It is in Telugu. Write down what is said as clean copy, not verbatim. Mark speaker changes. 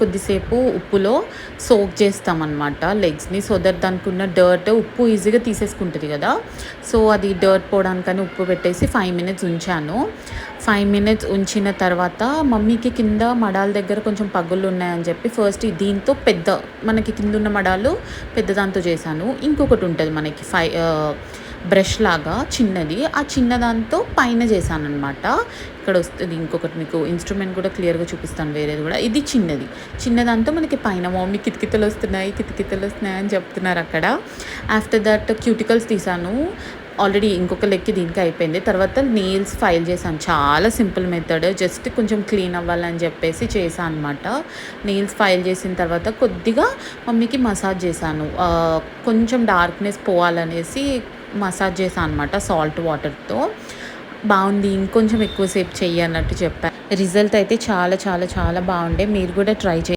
Speaker 1: కొద్దిసేపు ఉప్పులో సోక్ చేస్తామన్నమాట లెగ్స్ని. సో దట్ దానికి ఉన్న డర్ట్ ఉప్పు ఈజీగా తీసేసుకుంటుంది కదా. సో అది డర్ట్ పోవడానికని ఉప్పు పెట్టేసి 5 మినిట్స్ ఉంచాను. 5 మినిట్స్ ఉంచిన తర్వాత మమ్మీకి కింద మడాల దగ్గర కొంచెం పగుళ్ళు ఉన్నాయని చెప్పి ఫస్ట్ దీంతో మనకి కింద ఉన్న మడాలు పెద్ద దాంతో చేశాను. ఇంకొకటి ఉంటుంది మనకి బ్రష్ లాగా చిన్నది, ఆ చిన్నదాంతో పైన చేశాను అనమాట. ఇక్కడ వస్తుంది ఇంకొకటి, మీకు ఇన్స్ట్రుమెంట్ కూడా క్లియర్గా చూపిస్తాను వేరేది కూడా. ఇది చిన్నదాంతో మనకి పైన మమ్మీ కితకితలు వస్తున్నాయి అని చెప్తున్నారు అక్కడ. ఆఫ్టర్ దట్ క్యూటికల్స్ తీసాను. ఆల్రెడీ ఇంకొక లెక్కి దీనికి అయిపోయింది. తర్వాత నెయిల్స్ ఫైల్ చేశాను. చాలా సింపుల్ మెథడ్, జస్ట్ కొంచెం క్లీన్ అవ్వాలని చెప్పేసి చేశాను అనమాట. నెయిల్స్ ఫైల్ చేసిన తర్వాత కొద్దిగా మమ్మీకి మసాజ్ చేశాను. కొంచెం డార్క్నెస్ పోవాలనేసి మసాజ్ చేశాను అనమాట సాల్ట్ వాటర్తో. బాగుంది, ఇంకొంచెం ఎక్కువసేపు చెయ్యి అన్నట్టు చెప్పాను. రిజల్ట్ అయితే చాలా చాలా చాలా బాగుండే. మీరు కూడా ట్రై చేయండి.